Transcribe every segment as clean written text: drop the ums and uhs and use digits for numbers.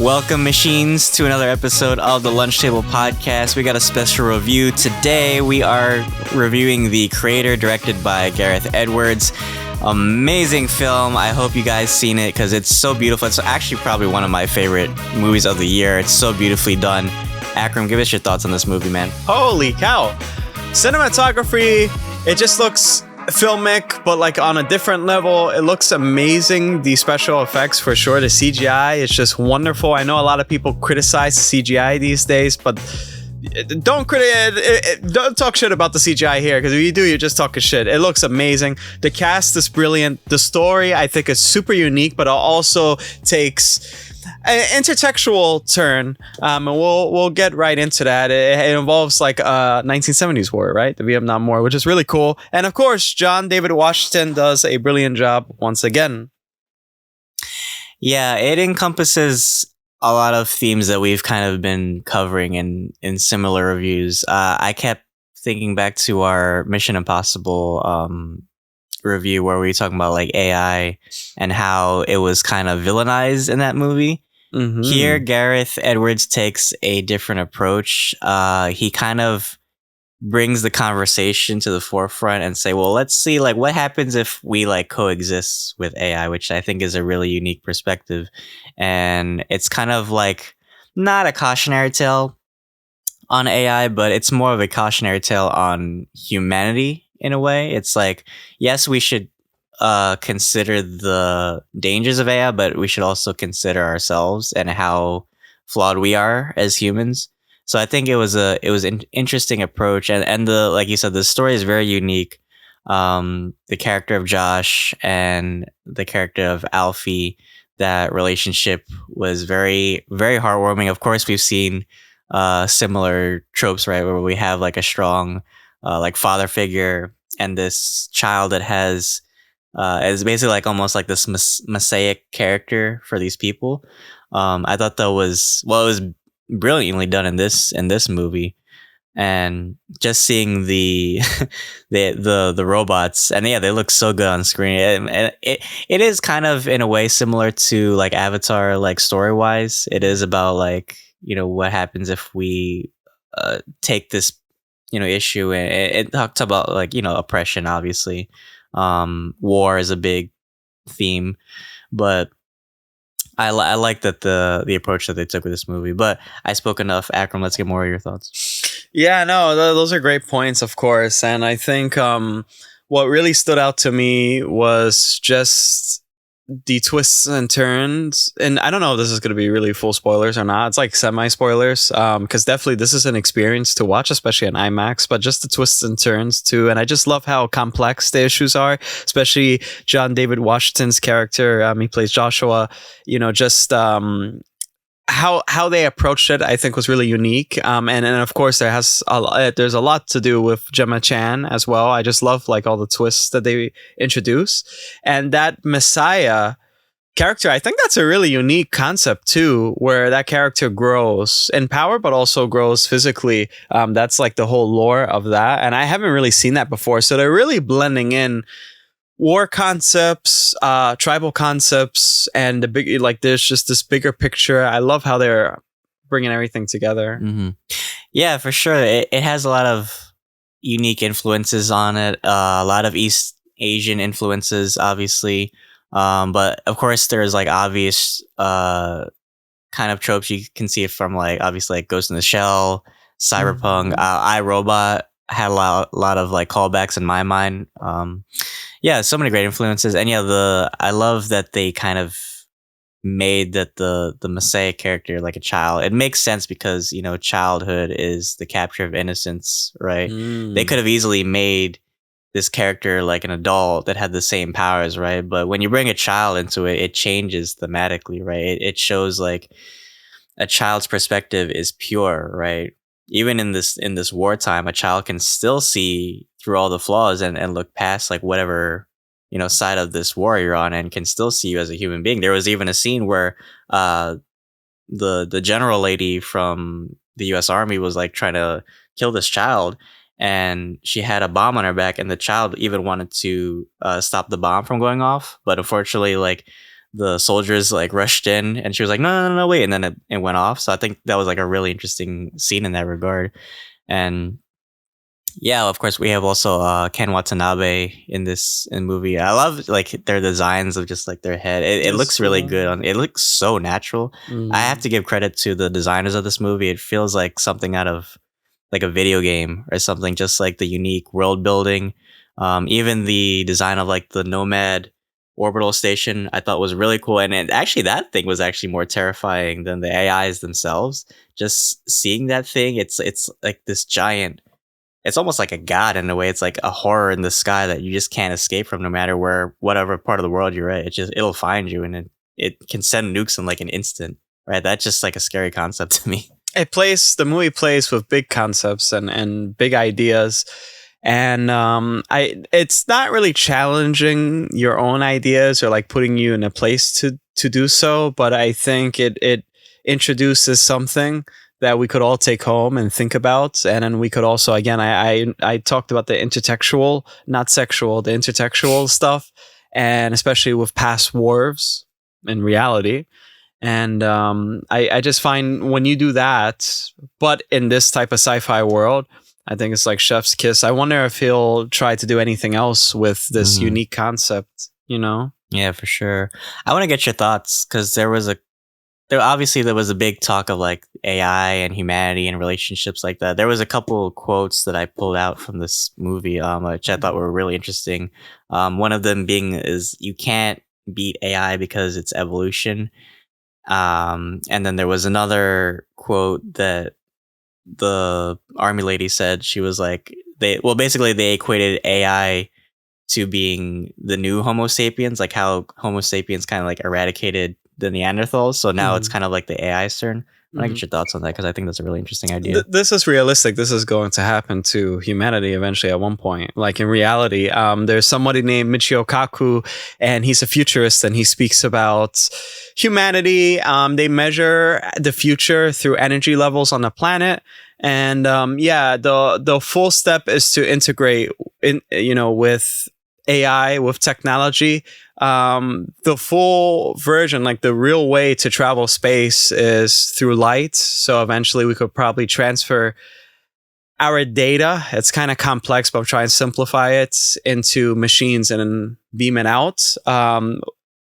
Welcome, machines, to another episode of the Lunch Table Podcast. We got a special review today. We are reviewing The Creator, directed by Gareth Edwards. Amazing film. I hope you guys seen it because it's so beautiful. It's actually probably one of my favorite movies of the year. It's so beautifully done. Akram, give us your thoughts on this movie, man. Holy cow. Cinematography, it just looks filmic, but like on a different level. It looks amazing. The special effects, for sure. The CGI is just wonderful. I know a lot of people criticize the CGI these days, but don't talk shit about the CGI here, because if you do, you're just talking shit. It looks amazing. The cast is brilliant. The story, I think, is super unique, but it also takes an intertextual turn, and we'll get right into that. It involves like a 1970s war, right? The Vietnam War, which is really cool. And of course, John David Washington does a brilliant job once again. Yeah, it encompasses a lot of themes that we've kind of been covering in similar reviews. I kept thinking back to our Mission Impossible review where we were talking about like AI and how it was kind of villainized in that movie. Mm-hmm. Here, Gareth Edwards takes a different approach. He kind of brings the conversation to the forefront and say, well, let's see like what happens if we like coexist with AI, which I think is a really unique perspective. And it's kind of like not a cautionary tale on AI, but it's more of a cautionary tale on humanity in a way. It's like, yes, we should consider the dangers of AI, but we should also consider ourselves and how flawed we are as humans. So I think it was an interesting approach, and the, like you said, the story is very unique. The character of Josh and the character of Alfie, that relationship was very, very heartwarming. Of course, we've seen similar tropes, right, where we have like a strong like father figure and this child that has is basically like almost like this messiah character for these people. I thought that was, well, it was brilliantly done in this movie, and just seeing the the robots, and yeah, they look so good on screen. And it is kind of in a way similar to like Avatar, like story wise. It is about like, you know, what happens if we take this, you know, issue, and it talks about like, you know, oppression, obviously. War is a big theme, but I like that the approach that they took with this movie. But I spoke enough. Akram, let's get more of your thoughts. Yeah, no, those are great points, of course. And I think what really stood out to me was just the twists and turns. And I don't know if this is going to be really full spoilers or not. It's like semi-spoilers, because definitely this is an experience to watch, especially on IMAX, but just the twists and turns too. And I just love how complex the issues are, especially John David Washington's character. He plays Joshua, you know, just how they approached it, I think, was really unique. And of course, there's a lot to do with Gemma Chan as well. I just love like all the twists that they introduce, and that Messiah character. I think that's a really unique concept too, where that character grows in power, but also grows physically. That's like the whole lore of that, and I haven't really seen that before. So they're really blending in war concepts, tribal concepts, and the big, like, there's just this bigger picture. I love how they're bringing everything together. Mm-hmm. Yeah, for sure. It has a lot of unique influences on it. A lot of East Asian influences, obviously. But of course, there's like obvious kind of tropes. You can see it from like, obviously, like Ghost in the Shell, Cyberpunk, iRobot had a lot of like callbacks in my mind. Yeah, so many great influences. And yeah, I love that they kind of made that the Messiah character like a child. It makes sense because, you know, childhood is the capture of innocence, right? They could have easily made this character like an adult that had the same powers, right? But when you bring a child into it, it changes thematically, right? It shows like a child's perspective is pure, right? Even in this wartime, a child can still see through all the flaws and look past like whatever, you know, side of this war you're on, and can still see you as a human being. There was even a scene where the general lady from the US Army was like trying to kill this child, and she had a bomb on her back, and the child even wanted to stop the bomb from going off, but unfortunately, like, the soldiers like rushed in, and she was like, no, no, no, no, wait, and then it went off. So I think that was like a really interesting scene in that regard. And yeah, of course, we have also Ken Watanabe in this movie. I love like their designs of just like their head. It It's looks really good on. It looks so natural. I have mm, to give credit to the designers of this movie. It feels like something out of like a video game or something. Just like the unique world building, even the design of like the Nomad orbital station, I thought was really cool. And actually, that thing was actually more terrifying than the AIs themselves. Just seeing that thing, it's like this giant, it's almost like a god in a way. It's like a horror in the sky that you just can't escape from, no matter where, whatever part of the world you're at. It'll find you, and it can send nukes in like an instant. Right? That's just like a scary concept to me. the movie plays with big concepts and big ideas, and it's not really challenging your own ideas or like putting you in a place to do so, but I think it introduces something that we could all take home and think about. And then we could also, again, I talked about the intertextual, not sexual, the intertextual stuff, and especially with past wars in reality. And I just find when you do that, but in this type of sci-fi world, I think it's like chef's kiss. I wonder if he'll try to do anything else with this Mhm. unique concept, you know? Yeah, for sure. I want to get your thoughts because there was a big talk of like AI and humanity and relationships like that. There was a couple of quotes that I pulled out from this movie, which I thought were really interesting. One of them being is you can't beat AI because it's evolution. And then there was another quote that the army lady said. She was like, basically they equated AI to being the new Homo sapiens, like how Homo sapiens kind of like eradicated the Neanderthals. So now it's Mm-hmm. kind of like the AI's turn. I want to get your thoughts on that because I think that's a really interesting idea. This is realistic. This is going to happen to humanity eventually at one point. Like in reality, there's somebody named Michio Kaku, and he's a futurist, and he speaks about humanity. They measure the future through energy levels on the planet, and yeah, the full step is to integrate in, with AI, with technology. The full version, like the real way to travel space, is through light. So eventually we could probably transfer our data. It's kind of complex, but I'm trying to simplify it into machines and then beam it out.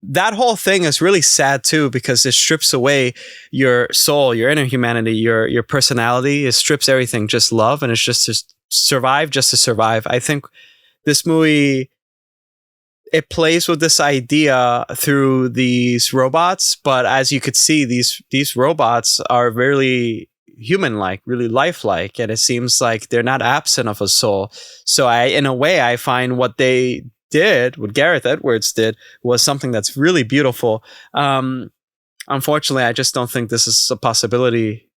That whole thing is really sad too, because it strips away your soul, your inner humanity, your personality. It strips everything, just love, and it's just to survive, just to survive. I think this movie, it plays with this idea through these robots, but as you could see, these robots are really human-like, really lifelike, and it seems like they're not absent of a soul. So in a way, I find what they did, what Gareth Edwards did, was something that's really beautiful. Unfortunately, I just don't think this is a possibility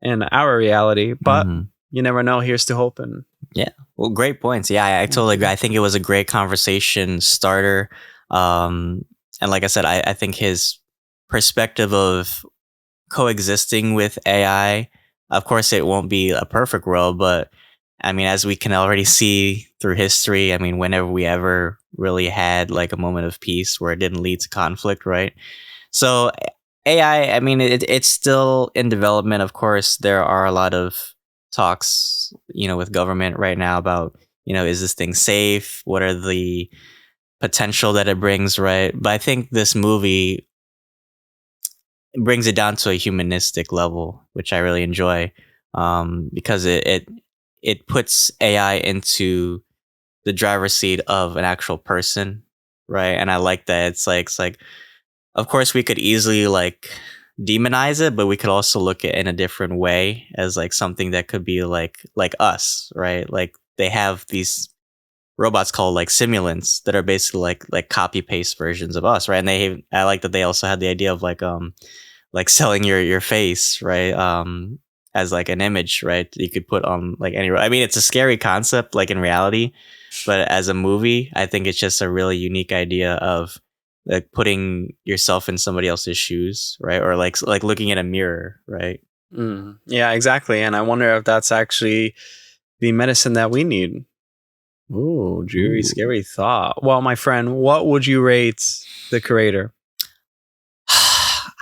in our reality, but Hmm. you never know. Here's to hope. And Yeah. Well, great points. Yeah, I totally agree. I think it was a great conversation starter. And like I said, I think his perspective of coexisting with AI, of course, it won't be a perfect world, but I mean, as we can already see through history, I mean, whenever we ever really had like a moment of peace where it didn't lead to conflict, right? So AI, I mean, it's still in development. Of course, there are a lot of talks, with government right now about, is this thing safe? What are the potential that it brings, right? But I think this movie brings it down to a humanistic level, which I really enjoy, because it puts AI into the driver's seat of an actual person, right? And I like that. It's like of course we could easily like demonize it, but we could also look at it in a different way as like something that could be like us, right? Like they have these robots called like simulants that are basically like copy paste versions of us, right? And I like that they also had the idea of like selling your face, right? As like an image, right? You could put on like any. I mean, it's a scary concept, like in reality, but as a movie, I think it's just a really unique idea of like putting yourself in somebody else's shoes, right? Or like looking at a mirror, right? yeah, exactly. And I wonder if that's actually the medicine that we need. Ooh, dreary, Ooh. scary thought. Well, my friend, what would you rate the creator?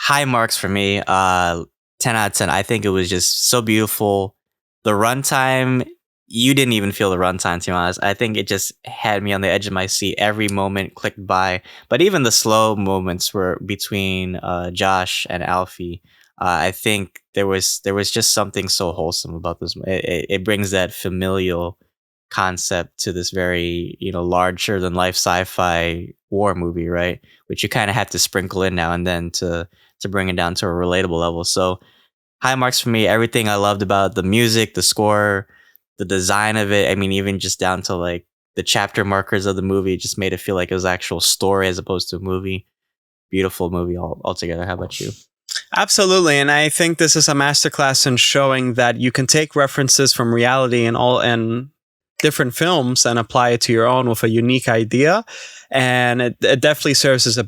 high marks for me. 10 out of 10. I think it was just so beautiful. The runtime, you didn't even feel the runtime, to be honest. I think it just had me on the edge of my seat. Every moment clicked by. But even the slow moments were between Josh and Alfie. I think there was just something so wholesome about this. It brings that familial concept to this very larger than life sci-fi war movie, right? Which you kind of have to sprinkle in now and then to bring it down to a relatable level. So high marks for me. Everything I loved about the music, the score, the design of it. I mean, even just down to like the chapter markers of the movie, it just made it feel like it was actual story as opposed to a movie. Beautiful movie altogether. How about you? Absolutely, and I think this is a masterclass in showing that you can take references from reality and different films and apply it to your own with a unique idea, and it definitely serves as a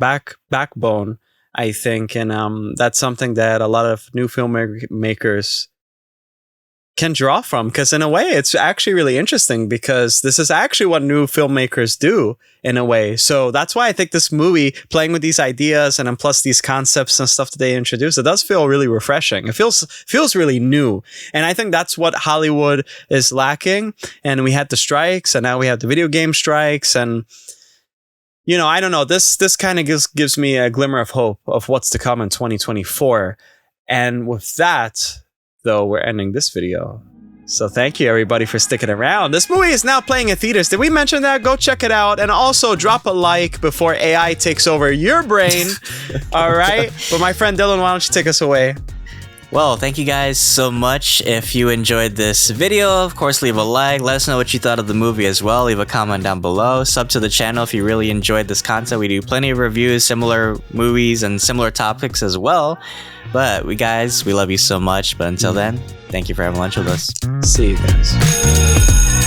backbone, I think, and that's something that a lot of new filmmakers can draw from, because in a way it's actually really interesting, because this is actually what new filmmakers do in a way. So that's why I think this movie, playing with these ideas and then plus these concepts and stuff that they introduce, it does feel really refreshing. It feels really new, and I think that's what Hollywood is lacking. And we had the strikes, and now we have the video game strikes, and I don't know, this kind of gives me a glimmer of hope of what's to come in 2024. And with that, though, we're ending this video. So thank you everybody for sticking around. This movie is now playing in theaters. Did we mention that? Go check it out. And also drop a like before AI takes over your brain. All right. But my friend Dylan, why don't you take us away? Well, thank you guys so much. If you enjoyed this video, of course, leave a like. Let us know what you thought of the movie as well. Leave a comment down below. Sub to the channel if you really enjoyed this content. We do plenty of reviews, similar movies, and similar topics as well. But we love you so much. But until then, thank you for having lunch with us. See you guys.